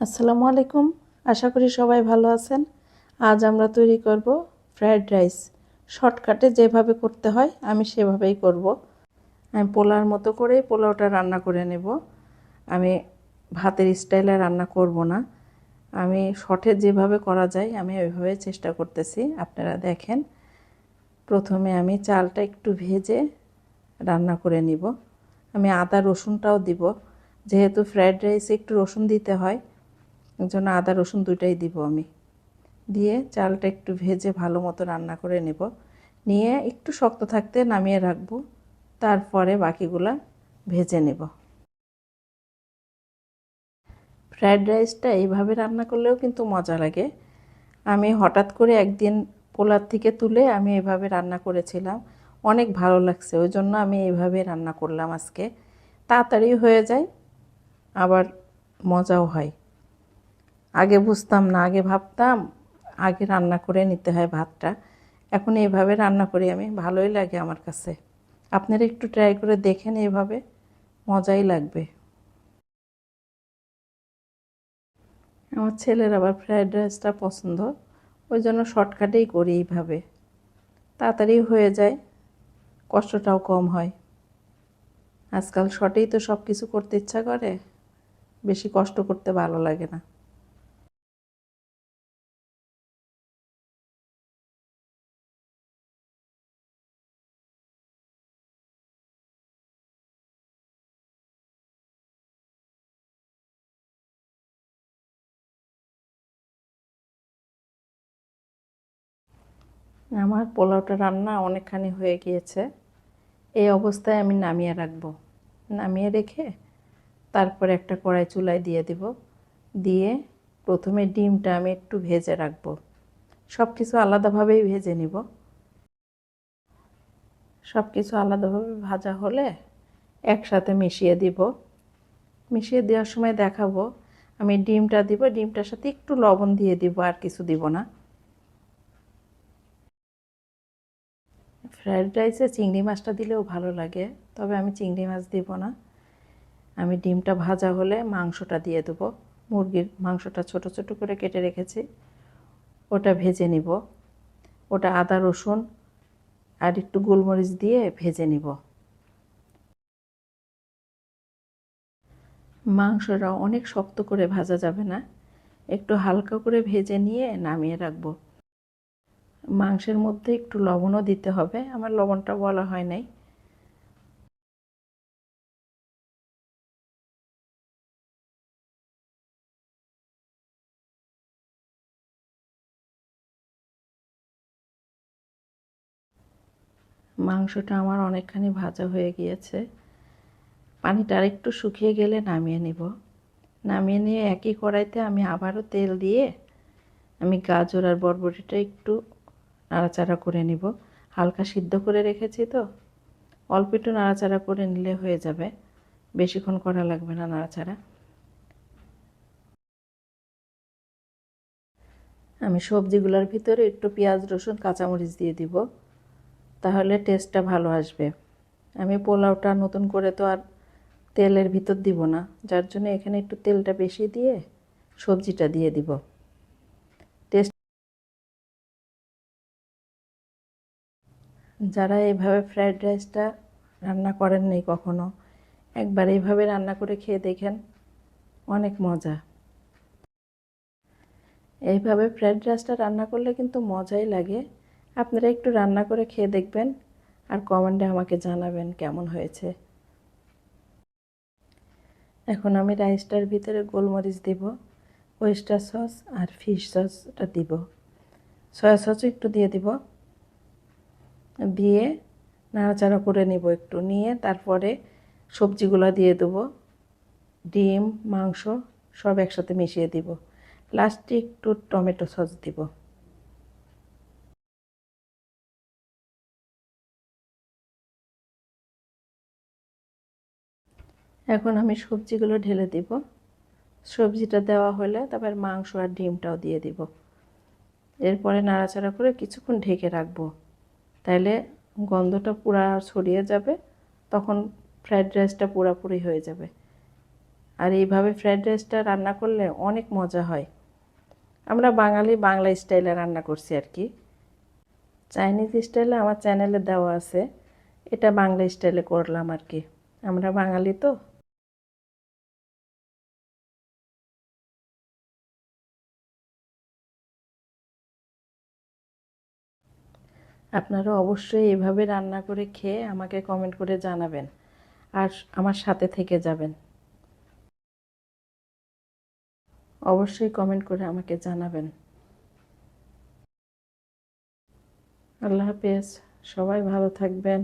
আসসালামু আলাইকুম। আশা করি সবাই ভালো আছেন। আজ আমরা তৈরি করব ফ্রাইড রাইস। শর্টকাটে যেভাবে করতে হয় আমি সেভাবেই করব। আমি পোলাওর মতো করেই পোলাওটা রান্না করে নেব। আমি ভাতের স্টাইলে রান্না করব না। আমি শর্টে যেভাবে করা যায় আমি ওইভাবে চেষ্টা করতেছি। আপনারা দেখেন, প্রথমে আমি চালটা একটু ভেজে রান্না করে নিব। আমি আদা রসুনটাও দিব, যেহেতু ফ্রাইড রাইসে একটু রসুন দিতে হয়, এর জন্য আদা রসুন দুইটাই দিব। আমি দিয়ে চালটা একটু ভেজে ভালো মতো রান্না করে নেব। নিয়ে একটু শক্ত থাকতে নামিয়ে রাখবো, তারপরে বাকিগুলা ভেজে নেব। ফ্রায়েড রাইসটা এইভাবে রান্না করলেও কিন্তু মজা লাগে। আমি হঠাৎ করে একদিন পোলার থেকে তুলে আমি এভাবে রান্না করেছিলাম, অনেক ভালো লাগছে। ওই জন্য আমি এইভাবে রান্না করলাম আজকে। তাড়াতাড়ি হয়ে যায়, আবার মজাও হয়। আগে বুঝতাম না, আগে ভাবতাম আগে রান্না করে নিতে হয় ভাতটা। এখন এইভাবে রান্না করি আমি, ভালোই লাগে আমার কাছে। আপনারা একটু ট্রাই করে দেখেন, এইভাবে মজাই লাগবে। আমার ছেলের আবার ফ্রায়েড রাইসটা পছন্দ, ওই জন্য শর্টকাটেই করি এইভাবে। তাড়াতাড়ি হয়ে যায়, কষ্টটাও কম হয়। আজকাল শর্টেই তো সব কিছু করতে ইচ্ছা করে, বেশি কষ্ট করতে ভালো লাগে না। আমার পোলাওটা রান্না অনেকখানি হয়ে গিয়েছে। এই অবস্থায় আমি নামিয়ে রাখবো। নামিয়ে রেখে তারপরে একটা কড়াই চুলায় দিয়ে দিব। দিয়ে প্রথমে ডিমটা আমি একটু ভেজে রাখবো। সব কিছু আলাদাভাবেই ভেজে নিব। সব কিছু আলাদাভাবে ভাজা হলে একসাথে মিশিয়ে দিব। মিশিয়ে দেওয়ার সময় দেখাবো। আমি ডিমটা দিব, ডিমটার সাথে একটু লবণ দিয়ে দিব, আর কিছু দিব না। ফ্রায়েড রাইসে চিংড়ি মাছটা দিলেও ভালো লাগে, তবে আমি চিংড়ি মাছ দিব না। আমি ডিমটা ভাজা হলে মাংসটা দিয়ে দেবো। মুরগির মাংসটা ছোট ছোট করে কেটে রেখেছি, ওটা ভেজে নিব। ওটা আদা রসুন আর একটু গোলমরিচ দিয়ে ভেজে নিব। মাংসটা অনেক শক্ত করে ভাজা যাবে না, একটু হালকা করে ভেজে নিয়ে নামিয়ে রাখবো। মাংসের মধ্যে একটু লবণও দিতে হবে, আমার লবণটা বলা হয় নাই। মাংসটা আমার অনেকখানি ভাজা হয়ে গিয়েছে। পানিটা আর একটু শুকিয়ে গেলে নামিয়ে নিব। নামিয়ে নিয়ে একই কড়াইতে আমি আবারও তেল দিয়ে আমি গাজর আর বরবটিটা একটু নাড়াচাড়া করে নিব। হালকা সিদ্ধ করে রেখেছি তো, অল্প একটু নাড়াচাড়া করে নিলে হয়ে যাবে, বেশিক্ষণ করা লাগবে না নাড়াচাড়া। আমি সবজিগুলোর ভিতরে একটু পেঁয়াজ রসুন কাঁচামরিচ দিয়ে দিব, তাহলে টেস্টটা ভালো আসবে। আমি পোলাওটা নতুন করে তো আর তেলের ভিতর দিব না, যার জন্য এখানে একটু তেলটা বেশি দিয়ে সবজিটা দিয়ে দিব। টেস্ট, যারা এইভাবে ফ্রায়েড রাইসটা রান্না করেননি কখনো, একবার এইভাবে রান্না করে খেয়ে দেখেন, অনেক মজা। এইভাবে ফ্রায়েড রাইসটা রান্না করলে কিন্তু মজাই লাগে। আপনারা একটু রান্না করে খেয়ে দেখবেন, আর কমেন্টে আমাকে জানাবেন কেমন হয়েছে। এখন আমি রাইসটার ভিতরে গোলমরিচ দিব, ওয়েস্টার সস আর ফিশ সসটা দিব, সয়া সসও একটু দিয়ে দিব। দিয়ে নাড়াচাড়া করে নিব একটু, নিয়ে তারপরে সবজিগুলো দিয়ে দেবো। ডিম মাংস সব একসাথে মিশিয়ে দিব। লাস্টে একটু টমেটো সস দিব। এখন আমি সবজিগুলো ঢেলে দিব। সবজিটা দেওয়া হলে তারপর মাংস আর ডিমটাও দিয়ে দিব। এরপরে নাড়াচাড়া করে কিছুক্ষণ ঢেকে রাখবো, তাইলে গন্ধটা পুরা ছড়িয়ে যাবে, তখন ফ্রায়েড রাইসটা পুরাপুরি হয়ে যাবে। আর এইভাবে ফ্রায়েড রাইসটা রান্না করলে অনেক মজা হয়। আমরা বাঙালি বাংলা স্টাইলে রান্না করছি আর কি। চাইনিজ স্টাইলে আমার চ্যানেলে দেওয়া আছে, এটা বাংলা স্টাইলে করলাম আর কি। আমরা বাঙালি তো। আপনারা অবশ্যই এভাবে রান্না করে খেয়ে আমাকে কমেন্ট করে জানাবেন আর আমার সাথে থেকে যাবেন। অবশ্যই কমেন্ট করে আমাকে জানাবেন। আল্লাহ হাফেজ, সবাই ভালো থাকবেন।